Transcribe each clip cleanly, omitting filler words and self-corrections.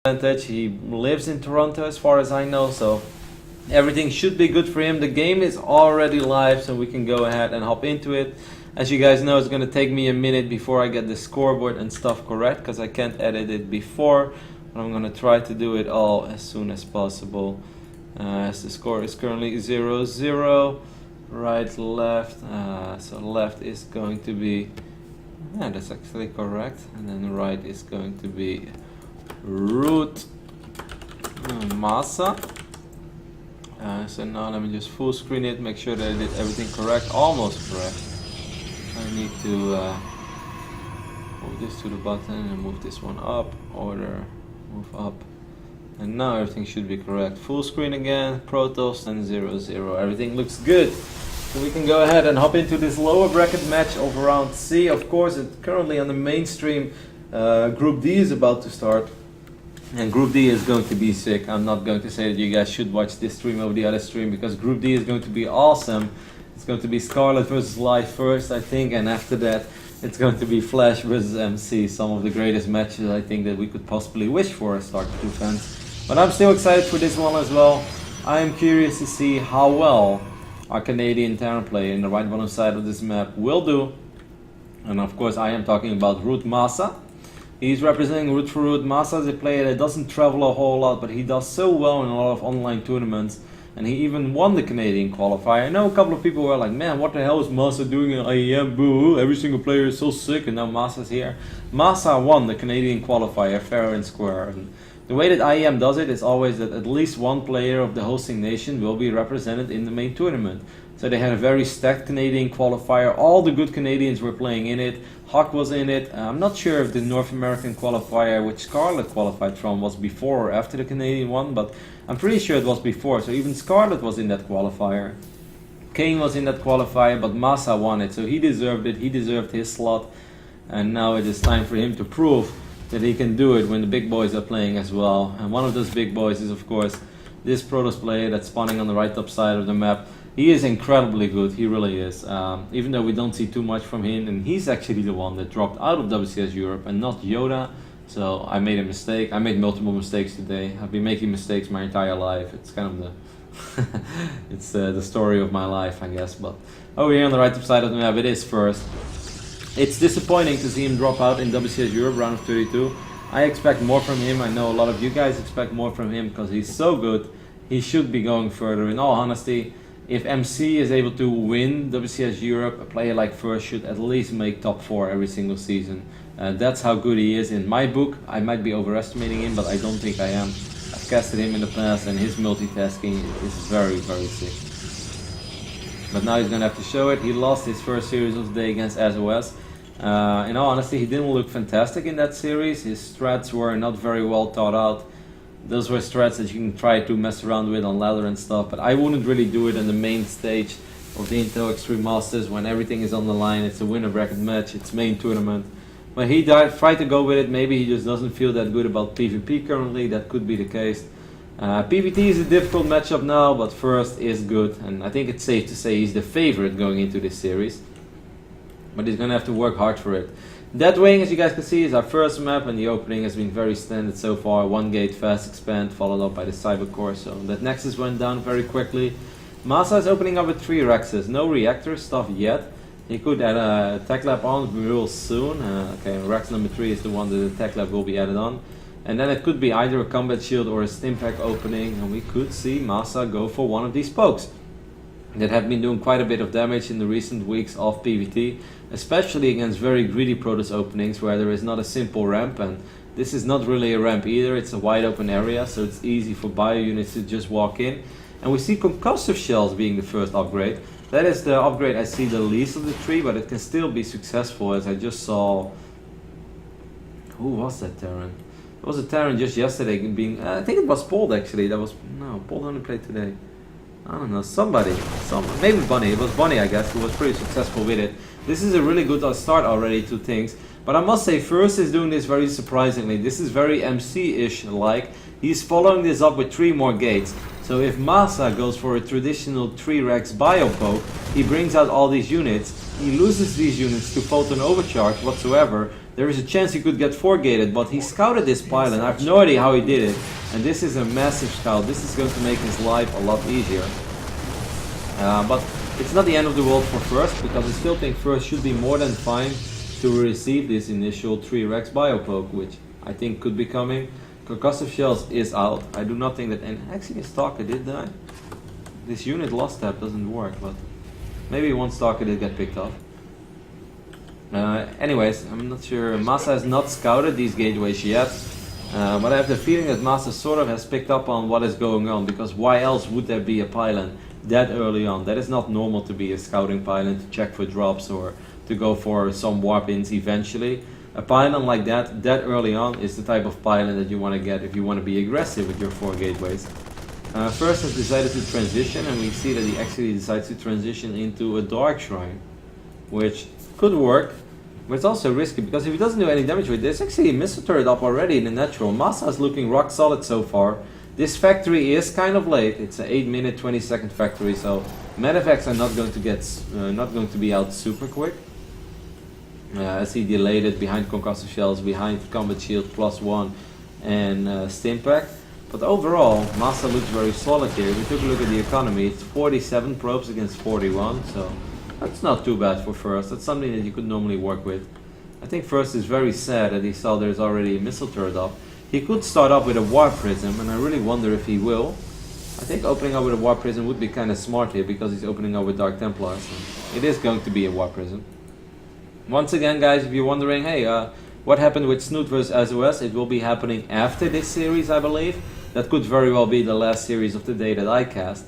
advantage. He lives in Toronto as far as I know, so everything should be good for him. The game is already live, so we can go ahead and hop into it. As you guys know, it's going to take me a minute before I get the scoreboard and stuff correct, because I can't edit it before. But I'm going to try to do it all as soon as possible. As the score is currently 0-0. Right, left. So left is going to be... yeah, that's actually correct. And then right is going to be root MaSa. So now let me just full screen it, make sure that I did everything correct, almost correct. I need to move this to the button and move this one up, order, move up. And now everything should be correct. Full screen again, Protoss and 0-0. Everything looks good. So we can go ahead and hop into this lower bracket match of round C. Of course, it's currently on the mainstream. Group D is about to start. And Group D is going to be sick. I'm not going to say that you guys should watch this stream over the other stream, because Group D is going to be awesome. It's going to be Scarlet versus Live first, I think, and after that it's going to be Flash versus MC. Some of the greatest matches I think that we could possibly wish for as StarCraft 2 fans. But I'm still excited for this one as well. I am curious to see how well our Canadian Terran player in the right bottom side of this map will do. And of course I am talking about Root MaSa. He's representing Root for Root. MaSa is a player that doesn't travel a whole lot, but he does so well in a lot of online tournaments. And he even won the Canadian qualifier. I know a couple of people were like, man, what the hell is MaSa doing in IEM? Boo, every single player is so sick, and now MaSa's here. MaSa won the Canadian qualifier fair and square. And the way that IEM does it is always that at least one player of the hosting nation will be represented in the main tournament. So they had a very stacked Canadian qualifier. All the good Canadians were playing in it. Hawk was in it. I'm not sure if the North American qualifier, which Scarlet qualified from, was before or after the Canadian one, but I'm pretty sure it was before. So even Scarlet was in that qualifier. Kane was in that qualifier, but MaSa won it. So he deserved it. He deserved his slot. And now it is time for him to prove that he can do it when the big boys are playing as well. And one of those big boys is, of course, this Protoss player that's spawning on the right top side of the map. He is incredibly good, he really is. Even though we don't see too much from him, and he's actually the one that dropped out of WCS Europe and not Yoda. So I made a mistake. I made multiple mistakes today. I've been making mistakes my entire life. It's kind of the it's the story of my life, I guess. But over here on the right top side of the map, it is first. It's disappointing to see him drop out in WCS Europe round of 32. I expect more from him. I know a lot of you guys expect more from him because he's so good. He should be going further. In all honesty, if MC is able to win WCS Europe, a player like First should at least make top 4 every single season. That's how good he is in my book. I might be overestimating him, but I don't think I am. I've casted him in the past and his multitasking is very, very sick. But now he's going to have to show it. He lost his first series of the day against SOS. In all honesty, he didn't look fantastic in that series. His strats were not very well thought out. Those were strats that you can try to mess around with on ladder and stuff, but I wouldn't really do it in the main stage of the Intel Extreme Masters when everything is on the line. It's a winner bracket match, it's main tournament. But he tried to go with it. Maybe he just doesn't feel that good about PvP currently. That could be the case. PvT is a difficult matchup now, but First is good, and I think it's safe to say he's the favorite going into this series. But he's going to have to work hard for it. That wing, as you guys can see, is our first map, and the opening has been very standard so far. 1 gate, fast expand, followed up by the Cyber Core, so that Nexus went down very quickly. MaSa is opening up with 3 Rexes, no reactor stuff yet. He could add a Tech Lab on real soon. Okay, Rex number 3 is the one that the Tech Lab will be added on. And then it could be either a Combat Shield or a Stimpack opening, and we could see MaSa go for one of these pokes that have been doing quite a bit of damage in the recent weeks of PvT, especially against very greedy Protoss openings where there is not a simple ramp, and this is not really a ramp either. It's a wide open area, so it's easy for bio units to just walk in. And we see concussive shells being the first upgrade. That is the upgrade I see the least of the 3, but it can still be successful, as I just saw... Who was that Terran? It was a Terran just yesterday being... I think it was Pold actually. That was... No, Pold only played today. I don't know, somebody, maybe Bunny, it was Bunny I guess, who was pretty successful with it. This is a really good start already to things, but I must say First is doing this very surprisingly. This is very MC-ish like. He's following this up with 3 more gates. So if MaSa goes for a traditional 3 Rex bio poke, he brings out all these units, he loses these units to photon overcharge whatsoever, there is a chance he could get 4-gated, but he scouted this pylon. I have no idea how he did it, and this is a massive scout. This is going to make his life a lot easier. But it's not the end of the world for First, because I still think First should be more than fine to receive this initial 3 Rex Biopoke, which I think could be coming. Concussive Shells is out. I do not think that, and actually Stalker did die. This unit lost tab doesn't work, but maybe one Stalker did get picked off. Anyways, I'm not sure. MaSa has not scouted these gateways yet, but I have the feeling that MaSa sort of has picked up on what is going on, because why else would there be a pylon that early on? That is not normal to be a scouting pylon to check for drops or to go for some warp-ins eventually. A pylon like that early on is the type of pylon that you want to get if you want to be aggressive with your 4 gateways. First has decided to transition, and we see that he actually decides to transition into a Dark Shrine, which could work, but it's also risky, because if he doesn't do any damage with this, actually a missile turret up already in the natural. MaSa is looking rock solid so far. This factory is kind of late. It's an 8-minute 20-second factory, so medevacs are not going to be out super quick. As he delayed it behind Concussive Shells, behind Combat Shield +1 and Stimpack. But overall, MaSa looks very solid here. We took a look at the economy. It's 47 probes against 41, so that's not too bad for First. That's something that you could normally work with. I think First is very sad that he saw there's already a missile turret up. He could start up with a Warp Prism, and I really wonder if he will. I think opening up with a Warp Prism would be kind of smart here, because he's opening up with Dark Templars. It is going to be a Warp Prism. Once again, guys, if you're wondering, hey, what happened with Snoot vs. SOS, it will be happening after this series, I believe. That could very well be the last series of the day that I cast.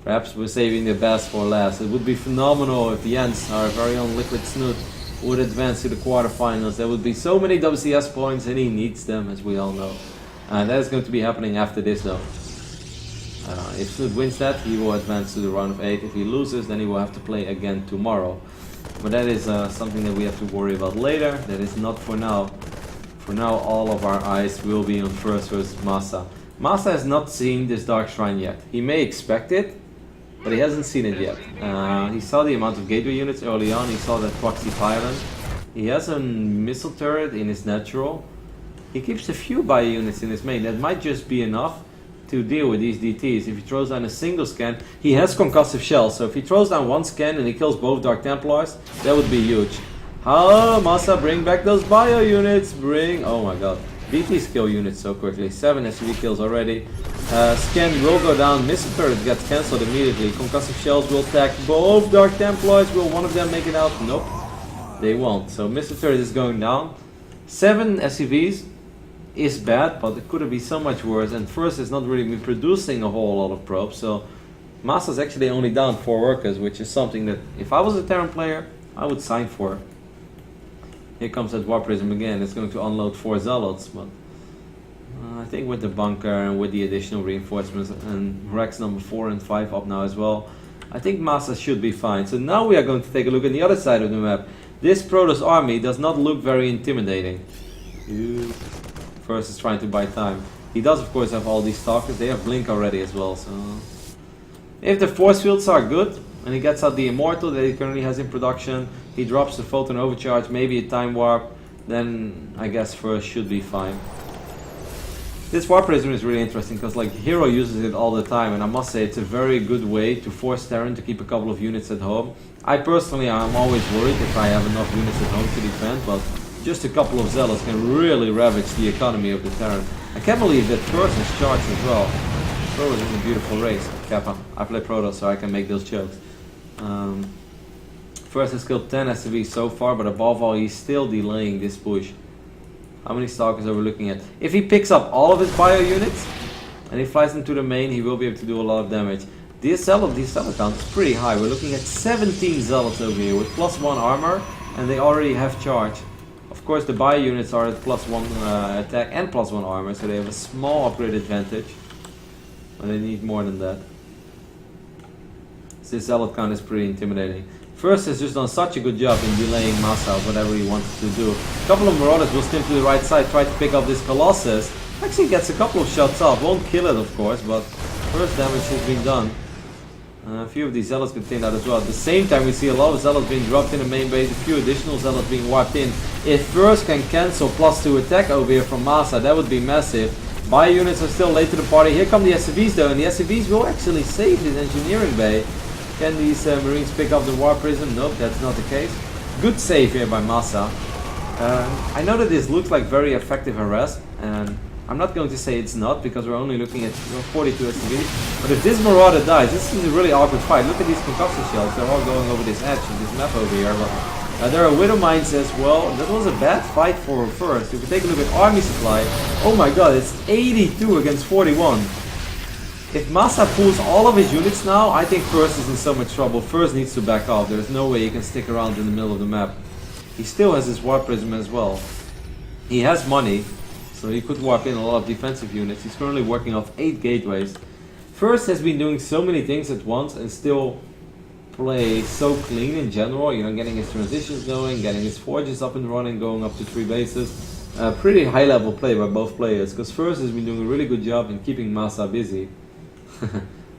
Perhaps we're saving the best for last. It would be phenomenal if the Ents, our very own Liquid Snoot, would advance to the quarterfinals. There would be so many WCS points, and he needs them, as we all know. That is going to be happening after this, though. If Snoot wins that, he will advance to the round of 8. If he loses, then he will have to play again tomorrow. But that is something that we have to worry about later. That is not for now. For now, all of our eyes will be on First versus MaSa. MaSa has not seen this Dark Shrine yet. He may expect it, but he hasn't seen it yet. He saw the amount of gateway units early on. He saw that proxy pylon. He has a missile turret in his natural. He keeps a few bio units in his main. That might just be enough to deal with these DTs. If he throws down a single scan, he has Concussive Shells, so if he throws down one scan and he kills both Dark Templars, that would be huge. Oh, MaSa, bring back those bio units, oh my god. DTs kill units so quickly, 7 SUV kills already. Scan will go down, missile turret gets cancelled immediately. Concussive Shells will attack both Dark Templars. Will one of them make it out? Nope, they won't. So missile turret is going down. 7 SUVs is bad, but it could be so much worse, and First has not really been producing a whole lot of probes, so MaSa's actually only down 4 workers, which is something that if I was a Terran player, I would sign for. Here comes that Warp Prism again. It's going to unload 4 Zealots, but I think with the bunker and with the additional reinforcements and Rex number 4 and 5 up now as well, I think MaSa should be fine. So now we are going to take a look at the other side of the map. This Protoss army does not look very intimidating. First is trying to buy time. He does, of course, have all these Stalkers. They have Blink already as well, so if the force fields are good and he gets out the Immortal that he currently has in production, he drops the Photon Overcharge, maybe a Time Warp, then I guess First should be fine. This Warp Prism is really interesting because like Hero uses it all the time, and I must say it's a very good way to force Terran to keep a couple of units at home. I personally am always worried if I have enough units at home to defend, but just a couple of Zealots can really ravage the economy of the Terran. I can't believe that First is charged as well. Protoss is a beautiful race. Kappa. I play Protoss so I can make those jokes. First has killed 10 SCVs so far, but above all he's still delaying this push. How many Stalkers are we looking at? If he picks up all of his bio units and he flies them to the main, he will be able to do a lot of damage. This Zealot count is pretty high. We're looking at 17 Zealots over here with +1 armor, and they already have charge. Of course, the bio units are at +1 attack and +1 armor, so they have a small upgrade advantage. But they need more than that. So this Zealot count is pretty intimidating. First has just done such a good job in delaying MaSa, whatever he wanted to do. A couple of Marauders will stim to the right side, try to pick up this Colossus. Actually gets a couple of shots off, won't kill it of course, but first damage has been done. A few of these Zealots get thinned out as well. At the same time we see a lot of Zealots being dropped in the main base, a few additional Zealots being wiped in. If First can cancel +2 attack over here from MaSa, that would be massive. Bio units are still late to the party. Here come the SCVs though, and the SCVs will actually save this engineering bay. Can these Marines pick up the War Prism? Nope, that's not the case. Good save here by MaSa. I know that this looks like very effective harass, and I'm not going to say it's not, because we're only looking at 42 SCVs. But if this Marauder dies, this is a really awkward fight. Look at these concussor shells, they're all going over this edge of this map over here. But, there are Widow Mines as well. That was a bad fight for First. If we take a look at army supply, oh my god, it's 82 against 41. If MaSa pulls all of his units now, I think First is in so much trouble. First needs to back off. There's no way he can stick around in the middle of the map. He still has his Warp Prism as well. He has money, so he could warp in a lot of defensive units. He's currently working off 8 gateways. First has been doing so many things at once and still play so clean in general. You know, getting his transitions going, getting his forges up and running, going up to 3 bases. Pretty high level play by both players, because First has been doing a really good job in keeping MaSa busy.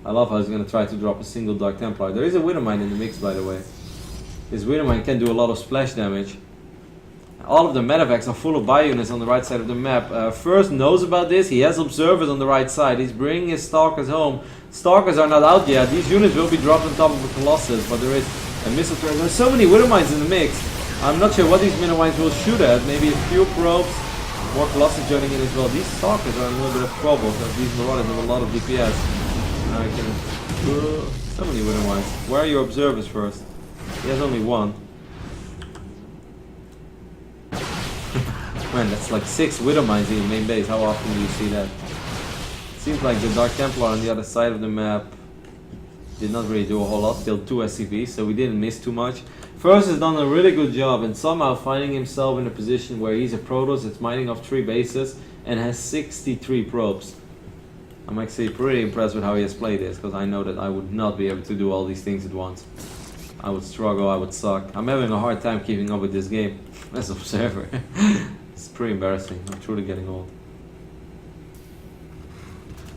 I love how he's going to try to drop a single Dark Templar. There is a Widow Mine in the mix, by the way. This Widow Mine can do a lot of splash damage. All of the medevacs are full of bio units on the right side of the map. First knows about this. He has observers on the right side. He's bringing his Stalkers home. Stalkers are not out yet. These units will be dropped on top of the Colossus, but there is a missile threat. There's so many Widow Mines in the mix. I'm not sure what these Widow Mines will shoot at. Maybe a few probes. More Colossus joining in as well. These Stalkers are in a little bit of trouble, because these Marauders have a lot of DPS. So many Widow Mines. Where are your observers first? He has only one. Man, that's like 6 Widow Mines in the main base. How often do you see that? Seems like the Dark Templar on the other side of the map did not really do a whole lot. Killed 2 SCVs, so we didn't miss too much. First has done a really good job in somehow finding himself in a position where he's a Protoss that's mining off 3 bases and has 63 probes. I'm actually pretty impressed with how he has played this, because I know that I would not be able to do all these things at once. I would struggle, I would suck. I'm having a hard time keeping up with this game as an observer. It's pretty embarrassing. I'm truly getting old.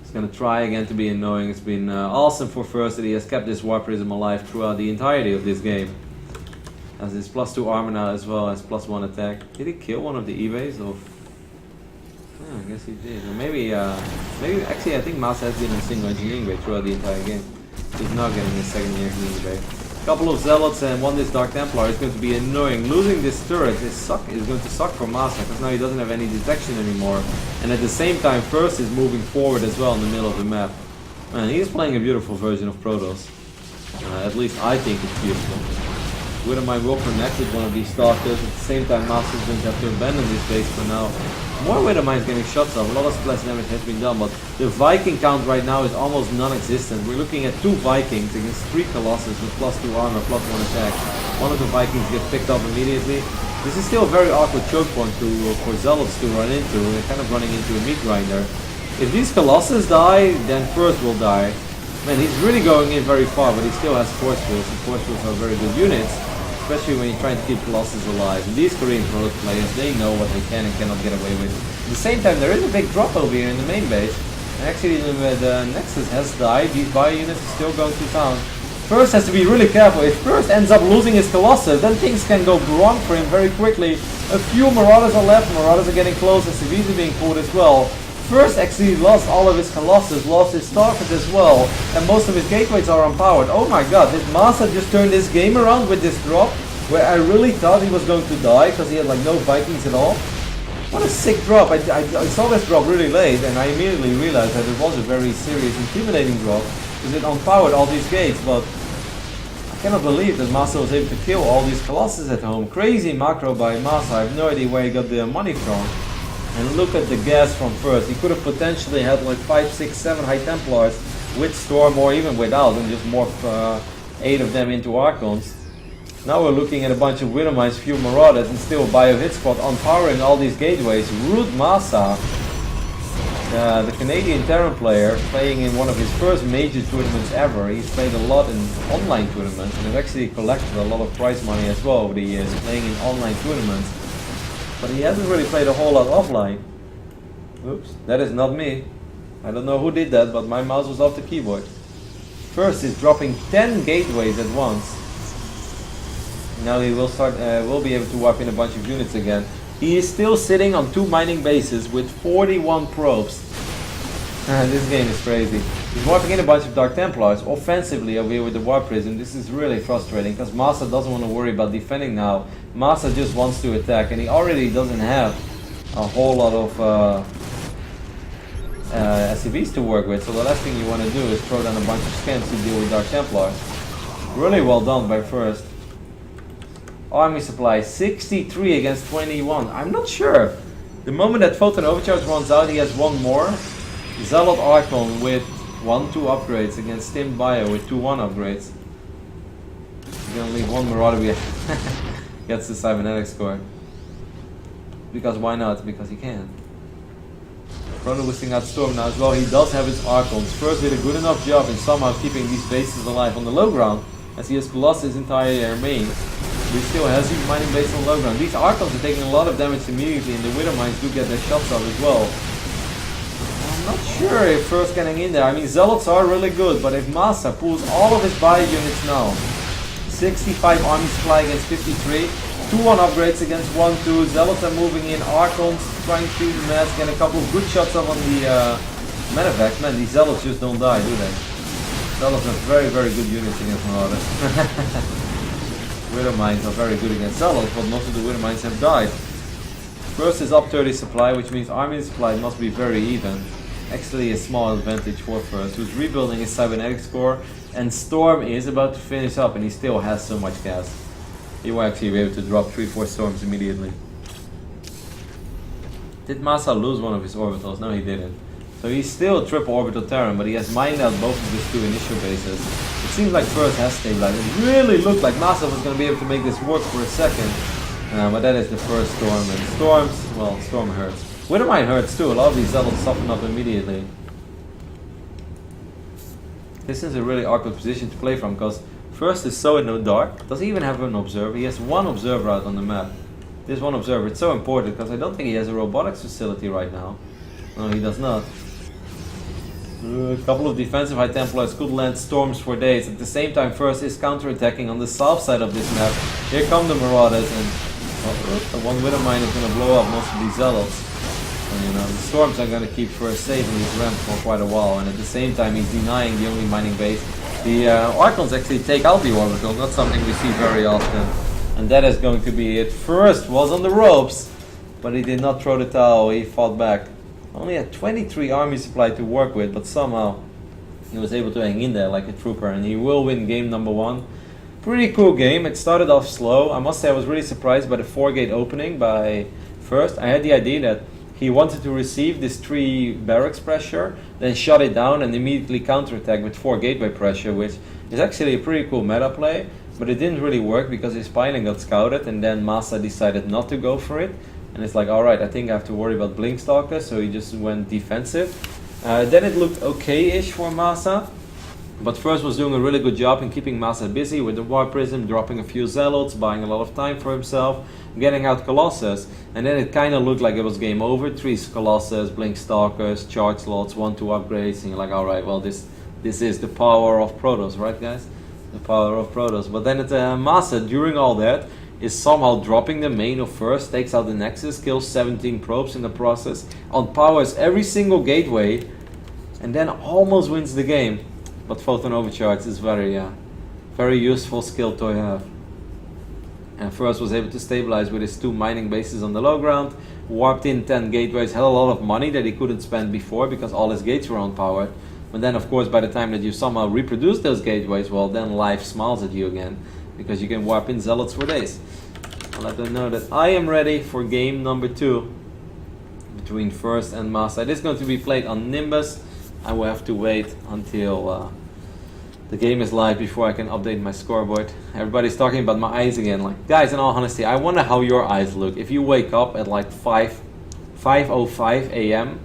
He's gonna try again to be annoying. It's been awesome for First that he has kept this War Prism alive throughout the entirety of this game. Has his +2 armor now as well as +1 attack. Did he kill one of the evays? Or I guess he did. Or maybe actually I think MaSa has been in single engineering bay throughout the entire game. He's now getting his second engineering bay. Couple of Zealots and one this Dark Templar is going to be annoying. Losing this turret is going to suck for MaSa, because now he doesn't have any detection anymore. And at the same time, First is moving forward as well in the middle of the map. Man, he's playing a beautiful version of Protoss. At least I think it's beautiful. Widow Mine will connect with one of these Stalkers. At the same time, MaSa is going to have to abandon this base for now. More Widow Mines getting shots off. A lot of splash damage has been done, but the Viking count right now is almost non-existent. We're looking at 2 Vikings against 3 Colossus with +2 armor, +1 attack. One of the Vikings gets picked up immediately. This is still a very awkward choke point for Zealots to run into. They're kind of running into a meat grinder. If these Colossus die, then First will die. Man, he's really going in very far, but he still has force fields, and force fields are very good units. Especially when you're trying to keep Colossus alive. And these Korean Protoss players, they know what they can and cannot get away with. At the same time, there is a big drop over here in the main base. And actually, the Nexus has died. These bio units are still going to town. First has to be really careful. If First ends up losing his Colossus, then things can go wrong for him very quickly. A few Marauders are left. Marauders are getting close. SCVs are being pulled as well. First actually lost all of his Colossus, lost his Stalkers as well, and most of his gateways are unpowered. Oh my god, did MaSa just turn this game around with this drop? Where I really thought he was going to die because he had like no Vikings at all. What a sick drop. I saw this drop really late, and I immediately realized that it was a very serious, intimidating drop, because it unpowered all these gates, but I cannot believe that MaSa was able to kill all these Colossus at home. Crazy macro by MaSa. I have no idea where he got the money from. And look at the gas from First. He could have potentially had like 5, 6, 7 High Templars with Storm, or even without, and just morph 8 of them into Archons. Now we're looking at a bunch of Widow Mines, few Marauders, and still Bio Hit Squad empowering all these gateways. Rude MaSa, the Canadian Terran player, playing in one of his first major tournaments ever. He's played a lot in online tournaments, and has actually collected a lot of prize money as well over the years, playing in online tournaments. But he hasn't really played a whole lot offline. Oops, that is not me. I don't know who did that, but my mouse was off the keyboard. First is dropping 10 gateways at once. Now he will be able to wipe in a bunch of units again. He is still sitting on 2 mining bases with 41 probes. This game is crazy. He's wiping in a bunch of Dark Templars offensively over here with the Warp Prism. This is really frustrating because MaSa doesn't want to worry about defending now. MaSa just wants to attack, and he already doesn't have a whole lot of SCVs to work with. So the last thing you want to do is throw down a bunch of scans to deal with Dark Templars. Really well done by First. Army supply 63 against 21. I'm not sure. The moment that Photon Overcharge runs out, he has one more. Zealot Archon with 1-2 upgrades against Stim Bio with 2-1 upgrades. He's gonna leave one Marauder gets the cybernetic score. Because why not? Because he can. Chrono boosting out Storm now as well. He does have his Archons. First did a good enough job in somehow keeping these bases alive on the low ground, as he has lost his entire main. He still has his mining base on the low ground. These Archons are taking a lot of damage immediately, and the Wither Mines do get their shots off as well. I'm not sure if First getting in there. I mean, Zealots are really good, but if MaSa pulls all of his bio units now, 65 army supply against 53, 2-1 upgrades against 1-2, Zealots are moving in, Archons trying to mask, and a couple of good shots up on the Medevacs. Man, these Zealots just don't die, do they? Zealots are very, very good units against Marauders. Wither Mines are very good against Zealots, but most of the Wither Mines have died. First is up 30 supply, which means army supply must be very even. Actually a small advantage for First, who's rebuilding his cybernetic score, and Storm is about to finish up, and he still has so much gas. He will actually be able to drop 3-4 Storms immediately. Did MaSa lose one of his orbitals? No, he didn't. So he's still triple orbital Terran, but he has mined out both of his 2 initial bases. It seems like First has stabilized. It really looked like MaSa was going to be able to make this work for a second. But that is the first Storm, and Storms, well, Storm hurts. Withermine hurts too. A lot of these Zealots soften up immediately. This is a really awkward position to play from, because First is so in the dark. Does he even have an observer? He has 1 observer out on the map. This 1 observer, it's so important, because I don't think he has a robotics facility right now. No, he does not. A couple of defensive High Templars could land Storms for days. At the same time, First is counterattacking on the south side of this map. Here come the Marauders, and one Wither Mine is going to blow up most of these Zealots. And, you know, the Storms are going to keep First safe in his ramp for quite a while, and at the same time he's denying the only mining base. The Archons actually take out the orbital, not something we see very often. And that is going to be it. First was on the ropes, but he did not throw the towel, he fought back. Only had 23 army supply to work with, but somehow he was able to hang in there like a trooper, and he will win game number 1. Pretty cool game. It started off slow. I must say I was really surprised by the 4-gate opening by First. I had the idea that he wanted to receive this 3 barracks pressure, then shut it down and immediately counterattack with 4 gateway pressure, which is actually a pretty cool meta play, but it didn't really work because his piling got scouted, and then MaSa decided not to go for it. And it's like, alright, I think I have to worry about Blinkstalker, so he just went defensive. Then it looked okay-ish for MaSa, but First was doing a really good job in keeping MaSa busy with the Warp Prism, dropping a few Zealots, buying a lot of time for himself, getting out Colossus, and then it kind of looked like it was game over. 3 Colossus, Blinkstalkers, Charge Slots, 1-2 upgrades, and you're like, alright, well this is the power of Protoss, right guys? The power of Protoss. But then MaSa, during all that, is somehow dropping the main of First, takes out the Nexus, kills 17 probes in the process, outpowers every single gateway, and then almost wins the game. But Photon Overcharge is very useful skill to have. And First was able to stabilize with his 2 mining bases on the low ground, warped in 10 gateways, had a lot of money that he couldn't spend before because all his gates were unpowered. But then of course by the time that you somehow reproduce those gateways, well then life smiles at you again, because you can warp in Zealots for days. I'll let them know that I am ready for game number 2 between First and MaSa. It is going to be played on Nimbus. I will have to wait until the game is live before I can update my scoreboard. Everybody's talking about my eyes again. Like, guys, in all honesty, I wonder how your eyes look. If you wake up at like 5:05 a.m.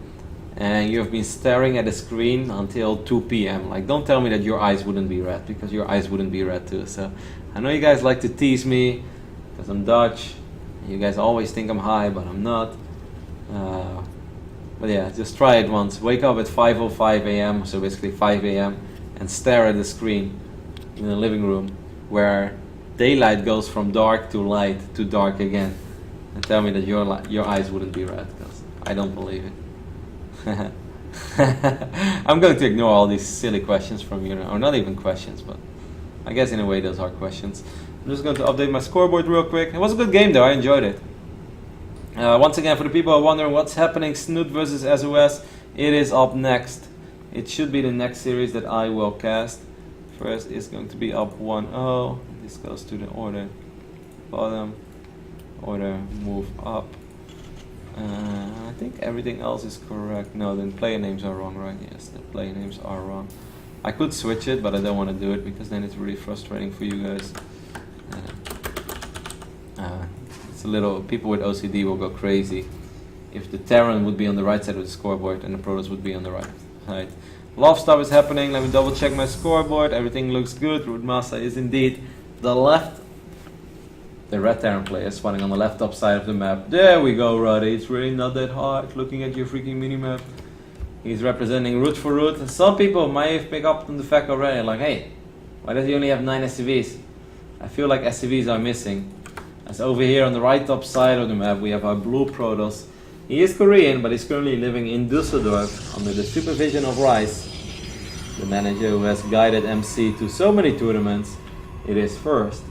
and you have been staring at a screen until 2 p.m. Like, don't tell me that your eyes wouldn't be red, because your eyes wouldn't be red too. So I know you guys like to tease me because I'm Dutch. You guys always think I'm high, but I'm not. But yeah, just try it once. Wake up at 5:05 a.m., so basically 5 a.m., and stare at the screen in the living room where daylight goes from dark to light to dark again, and tell me that your eyes wouldn't be red, because I don't believe it. I'm going to ignore all these silly questions from you, or not even questions, but I guess in a way those are questions. I'm just going to update my scoreboard real quick. It was a good game though, I enjoyed it. Once again, for the people who are wondering what's happening, Snoot versus SOS, it is up next. It should be the next series that I will cast. First is going to be up 1-0. This goes to the order bottom, order move up. I think everything else is correct. No, then player names are wrong, right? Yes, the player names are wrong. I could switch it, but I don't want to do it because then it's really frustrating for you guys. It's a little, people with OCD will go crazy if the Terran would be on the right side of the scoreboard and the Protoss would be on the right side. A lot of stuff is happening. Let me double check my scoreboard. Everything looks good. Root MaSa is indeed the red Terran player spawning on the left top side of the map. There we go, Roddy. It's really not that hard looking at your freaking minimap. He's representing root for root. And some people might have picked up on the fact already, like, hey, why does he only have 9 SCVs? I feel like SCVs are missing. As over here on the right top side of the map, we have our blue Protoss. He is Korean, but he's currently living in Düsseldorf under the supervision of Rice, the manager who has guided MC to so many tournaments. It is first.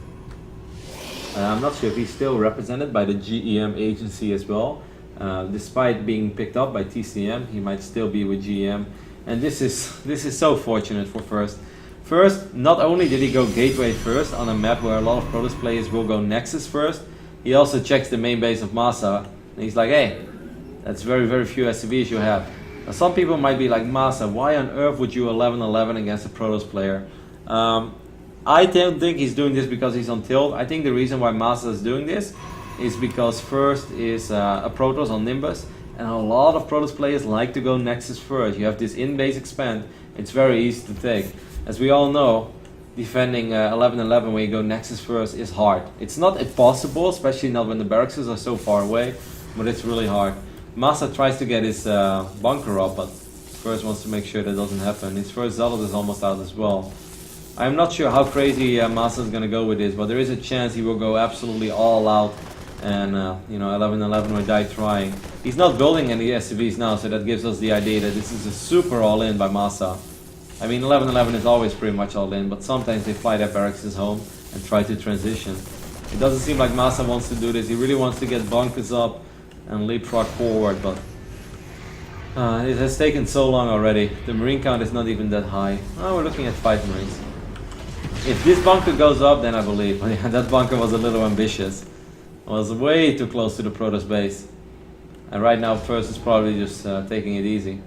I'm not sure if he's still represented by the GEM agency as well. Despite being picked up by TCM, he might still be with GEM. And this is so fortunate for First. First, not only did he go Gateway first on a map where a lot of Protoss players will go Nexus first, he also checks the main base of MaSa. And he's like, hey, that's very, very few SCVs you have. Now, some people might be like, MaSa, why on earth would you 11-11 against a Protoss player? I don't think he's doing this because he's on tilt. I think the reason why MaSa is doing this is because First is a Protoss on Nimbus, and a lot of Protoss players like to go Nexus first. You have this in-base expand, it's very easy to take. As we all know, defending 11-11 when you go Nexus first is hard. It's not impossible, especially not when the barracks are so far away, but it's really hard. MaSa tries to get his bunker up, but First wants to make sure that doesn't happen. His first Zealot is almost out as well. I'm not sure how crazy MaSa is going to go with this, but there is a chance he will go absolutely all out and 11-11 will die trying. He's not building any SCVs now, so that gives us the idea that this is a super all-in by MaSa. I mean, 11-11 is always pretty much all-in, but sometimes they fly their barracks home and try to transition. It doesn't seem like MaSa wants to do this. He really wants to get bunkers up and leapfrog forward, but it has taken so long already. The Marine count is not even that high. Oh, we're looking at 5 Marines. If this bunker goes up, then I believe. But yeah, that bunker was a little ambitious. It was way too close to the Protoss base. And right now, First is probably just taking it easy.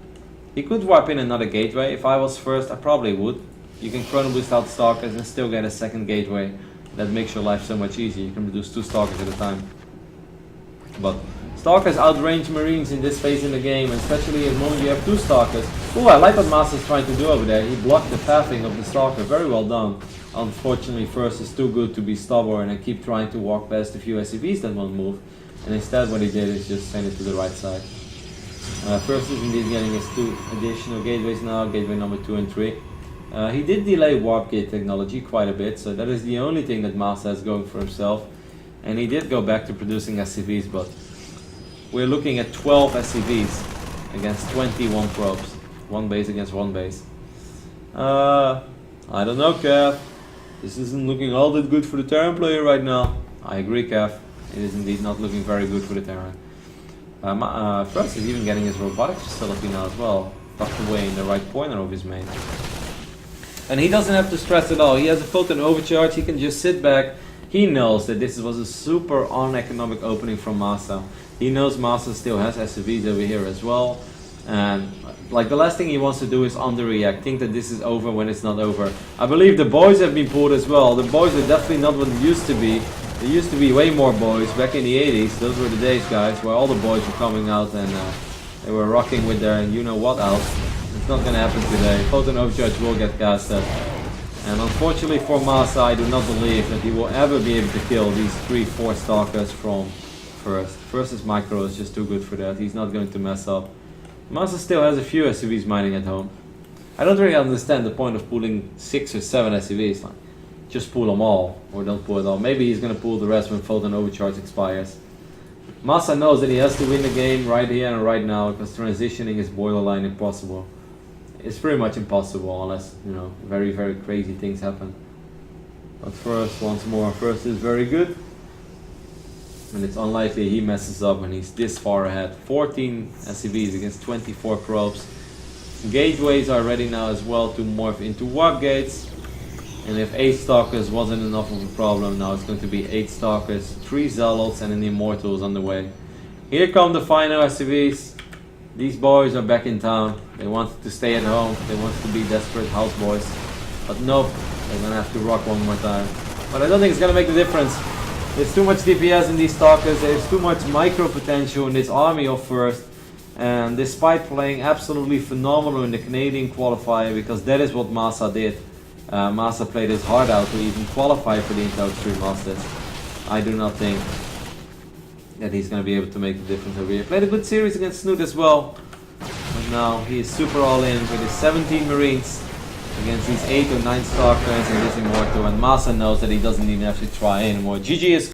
He could warp in another gateway. If I was First, I probably would. You can chrono boost out Stalkers and still get a second gateway. That makes your life so much easier. You can produce 2 Stalkers at a time. But Stalkers outrange Marines in this phase in the game, and especially in Moon you have 2 Stalkers. Ooh, I like what MaSa is trying to do over there. He blocked the pathing of the Stalker. Very well done. Unfortunately, First is too good to be stubborn and keep trying to walk past a few SCVs that won't move. And instead what he did is just send it to the right side. First is indeed getting his 2 additional gateways now, gateway number 2 and 3. He did delay warp gate technology quite a bit, so that is the only thing that MaSa has going for himself. And he did go back to producing SCVs, but we're looking at 12 SCVs against 21 probes. 1 base against 1 base. I don't know, Kev. This isn't looking all that good for the Terran player right now. I agree, Kev. It is indeed not looking very good for the Terran. First is even getting his robotics facility now as well, tucked away in the right corner of his main. And he doesn't have to stress at all. He has a photon overcharge, he can just sit back. He knows that this was a super uneconomic opening from MaSa. He knows MaSa still has SCVs over here as well. And like the last thing he wants to do is underreact, think that this is over when it's not over. I believe the boys have been pulled as well. The boys are definitely not what it used to be. There used to be way more boys back in the 80s. Those were the days, guys, where all the boys were coming out and they were rocking with their you-know-what out. It's not going to happen today. Photon Overcharge will get casted. And unfortunately for MaSa, I do not believe that he will ever be able to kill these 3-4 Stalkers from First. First's micro is just too good for that. He's not going to mess up. MaSa still has a few SCVs mining at home. I don't really understand the point of pulling 6 or 7 SCVs. Like, just pull them all, or don't pull it all. Maybe he's gonna pull the rest when Photon Overcharge expires. MaSa knows that he has to win the game right here and right now, because transitioning is borderline impossible. It's pretty much impossible unless, you know, very, very crazy things happen. But first, once more, first is very good. And it's unlikely he messes up when he's this far ahead. 14 SCVs against 24 probes. Gateways are ready now as well to morph into warp gates. And if 8 Stalkers wasn't enough of a problem, now it's going to be 8 Stalkers, 3 Zealots and an Immortals on the way. Here come the final SCVs. These boys are back in town. They wanted to stay at home. They wanted to be desperate houseboys. But nope, they're going to have to rock one more time. But I don't think it's going to make the difference. There's too much DPS in these Stalkers. There's too much micro potential in this army of first. And despite playing absolutely phenomenal in the Canadian qualifier, because that is what MaSa did. MaSa played his heart out to even qualify for the Intel Extreme Masters. I do not think that he's going to be able to make the difference over here. Played a good series against Snoot as well. But now he is super all in with his 17 Marines against these 8 or 9 Stalkers and this Immortal. And MaSa knows that he doesn't even have to try anymore. GG is